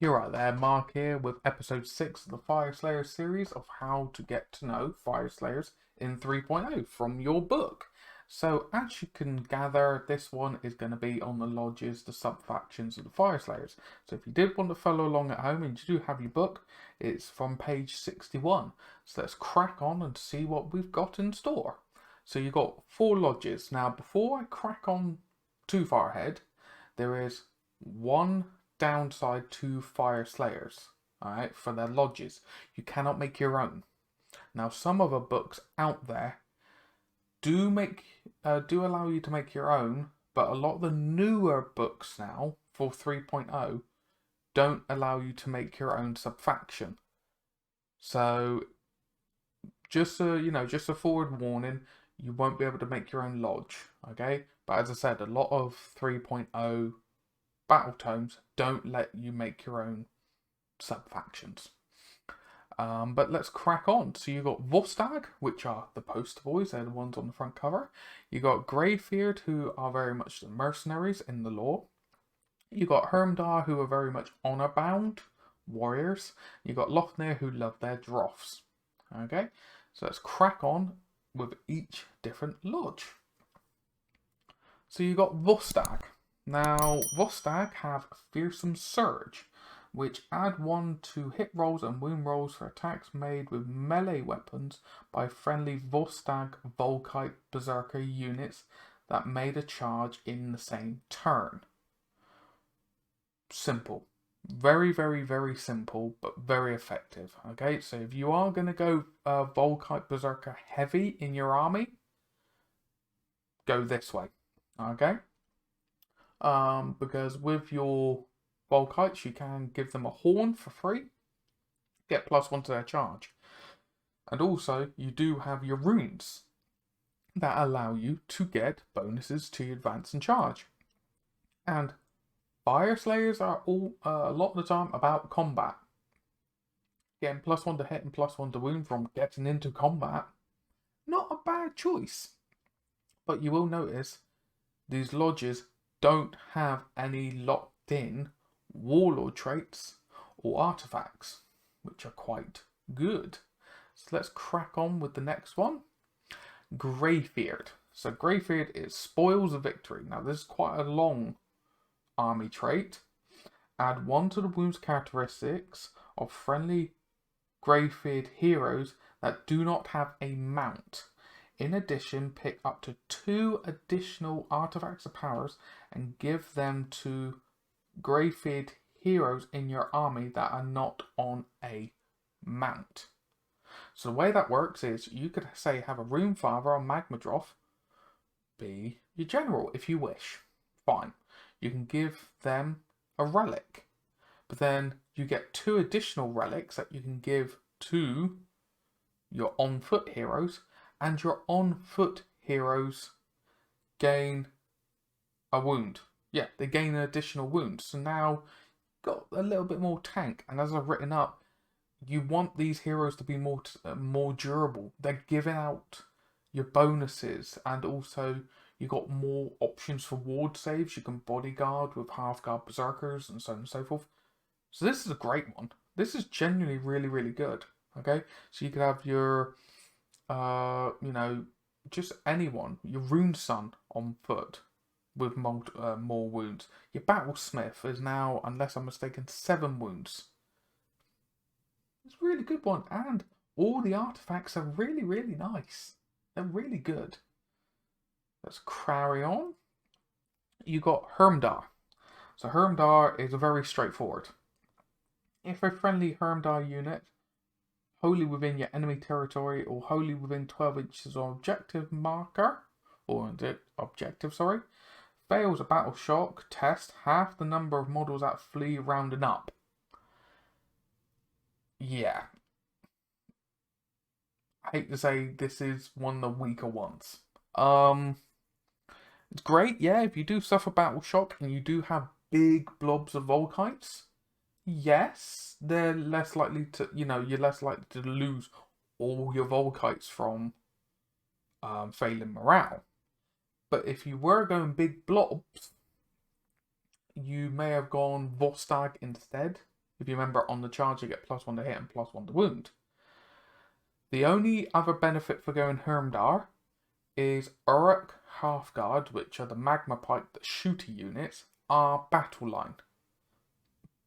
You're right there, Mark here with episode 6 of the Fyreslayers series of how to get to know Fyreslayers in 3.0 from your book. So as you can gather, this one is going to be on the lodges, the subfactions of the Fyreslayers. So if you did want to follow along at home and you do have your book, it's from page 61. So let's crack on and see what we've got in store. So you've got 4 lodges. Now before I crack on too far ahead, there is one downside to Fyreslayers, alright, for their lodges. You cannot make your own. Now some other books out there do allow you to make your own, but a lot of the newer books now for 3.0 don't allow you to make your own subfaction. So just a forward warning, you won't be able to make your own lodge, okay? But as I said, a lot of 3.0 battletomes don't let you make your own subfactions. But let's crack on. So you've got Vorstag, which are the poster boys, they're the ones on the front cover. You've got Greyfeared, who are very much the mercenaries in the lore. You've got Hermdar, who are very much honor-bound warriors. You've got Lofnir, who love their droffs. Okay, so let's crack on with each different lodge. So you've got Vorstag. Now, Vorstag have Fearsome Surge, which add 1 to hit rolls and wound rolls for attacks made with melee weapons by friendly Vorstag Volkite Berserker units that made a charge in the same turn. Simple. Very, very, very simple, but very effective. Okay, so if you are going to go Volkite Berserker heavy in your army, go this way. Okay? Because with your Volkites, you can give them a horn for free, get +1 to their charge. And also, you do have your runes that allow you to get bonuses to your advance and charge. And Fyreslayers are all a lot of the time about combat. Getting +1 to hit and +1 to wound from getting into combat, not a bad choice. But you will notice these lodges don't have any locked in warlord traits or artifacts, which are quite good. So let's crack on with the next one. Greyfeared. So Greyfeared is Spoils of Victory. Now this is quite a long army trait. Add 1 to the wounds characteristics of friendly Greyfeared heroes that do not have a mount. In addition, pick up to 2 additional artifacts or powers and give them to Greyfeared heroes in your army that are not on a mount. So the way that works is you could say have a Runefather or Magmadroth be your general if you wish. Fine. You can give them a relic. But then you get 2 additional relics that you can give to your on-foot heroes. And your on-foot heroes gain a wound. Yeah, they gain an additional wound. So now you've got a little bit more tank. And as I've written up, you want these heroes to be more durable. They're giving out your bonuses. And also, you've got more options for ward saves. You can bodyguard with half-guard berserkers and so on and so forth. So this is a great one. This is genuinely really, really good. Okay, so you could have your just anyone. Your Rune Sun on foot with more wounds. Your Battlesmith is now, unless I'm mistaken, 7 wounds. It's a really good one. And all the artifacts are really, really nice. They're really good. Let's carry on. You got Hermdar. So Hermdar is very straightforward. If a friendly Hermdar unit wholly within your enemy territory or wholly within 12 inches of objective marker, fails a battle shock test, half the number of models that flee rounding up. Yeah. I hate to say this is one of the weaker ones. It's great, yeah, if you do suffer battle shock and you do have big blobs of Volkites, yes, they're less likely to, you're less likely to lose all your Volkites from failing morale. But if you were going big blobs, you may have gone Vorstag instead. If you remember, on the charge you get +1 to hit and +1 to wound. The only other benefit for going Hermdar is Uruk Halfguard, which are the magma pipe that shooter units, are battle line.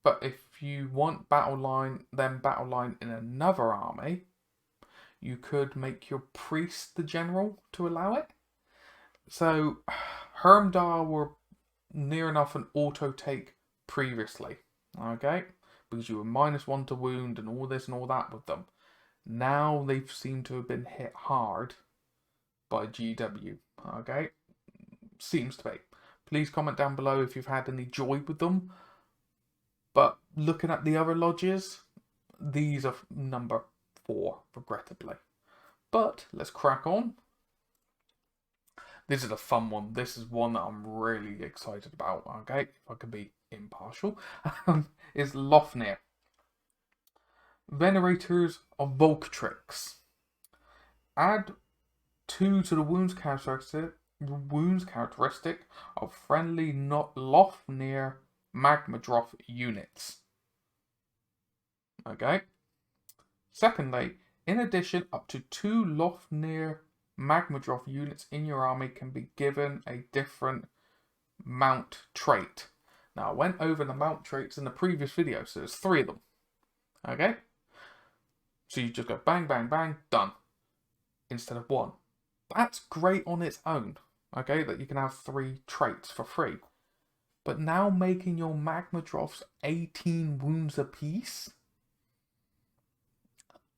But if you want battle line in another army, you could make your priest the general to allow it. So Hermdar were near enough an auto take previously, okay, because you were -1 to wound and all this and all that with them. Now they've seemed to have been hit hard by GW, okay? Seems to be. Please comment down below if you've had any joy with them. But looking at the other lodges, these are number 4, regrettably. But let's crack on. This is a fun one. This is one that I'm really excited about, okay? If I can be impartial. Is Lofnir. Venerators of Voltrix. Add 2 to the wounds characteristic of friendly Lofnir Magmadroth units. Okay. Secondly, in addition, up to 2 Lofnir Magmadroth units in your army can be given a different mount trait. Now, I went over the mount traits in the previous video, so there's 3 of them. Okay? So you just go bang, bang, bang, done. Instead of 1. That's great on its own. Okay, that you can have 3 traits for free. But now making your Magmadroths 18 wounds apiece?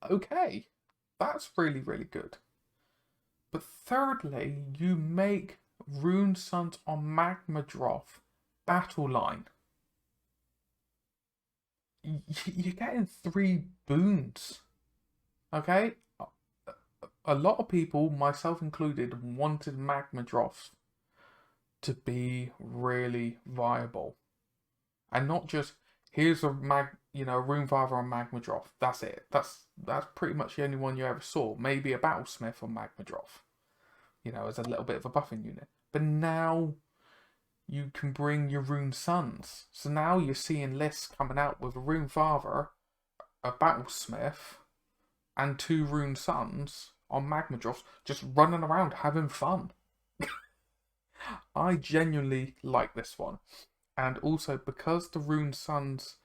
Okay, that's really, really good. But thirdly, you make Rune Sons on Magmadroth battle line. You're getting 3 boons. Okay? A lot of people, myself included, wanted Magmadroths to be really viable. And not just, here's a Runefather on Magmadroth. That's it. That's pretty much the only one you ever saw. Maybe a Battlesmith on Magmadroth. As a little bit of a buffing unit. But now you can bring your Rune Sons. So now you're seeing lists coming out with a Runefather, a Battlesmith, and 2 Rune Sons on Magmadroths just running around having fun. I genuinely like this one. And also, because the Rune Sons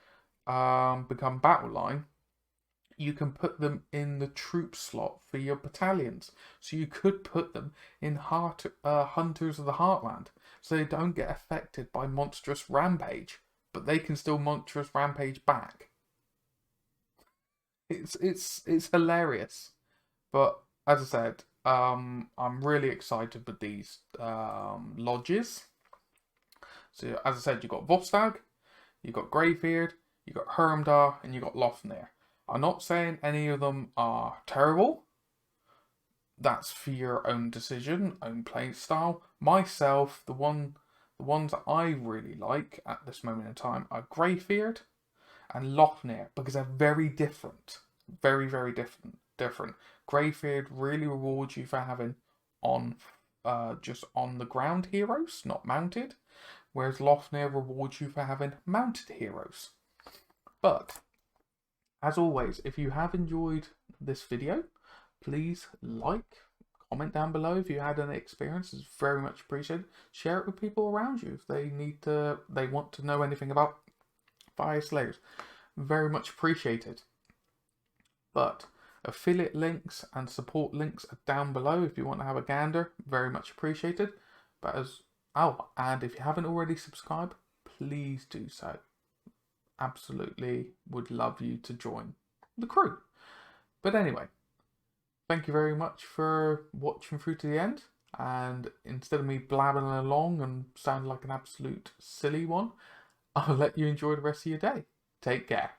become battle line, you can put them in the troop slot for your battalions. So you could put them in Hunters of the Heartland, so they don't get affected by monstrous rampage, but they can still monstrous rampage back. It's hilarious. But as I said, I'm really excited with these lodges. So as I said, you've got Vorstag, you've got Greyfeared, you've got Hermdar, and you've got Lofnir. I'm not saying any of them are terrible. That's for your own decision, own play style. Myself, the ones that I really like at this moment in time are Greyfeared and Lofnir, because they're very different. Very, very different. Greyfeared really rewards you for having just on the ground heroes, not mounted. Whereas Lofnir rewards you for having mounted heroes. But, as always, if you have enjoyed this video, please comment down below if you had any experience. It's very much appreciated. Share it with people around you if they want to know anything about Fyreslayers. Very much appreciated. But affiliate links and support links are down below if you want to have a gander. Very much appreciated. But and if you haven't already subscribed, please do so. Absolutely would love you to join the crew. But anyway, thank you very much for watching through to the end. And instead of me blabbing along and sounding like an absolute silly one, I'll let you enjoy the rest of your day. Take care.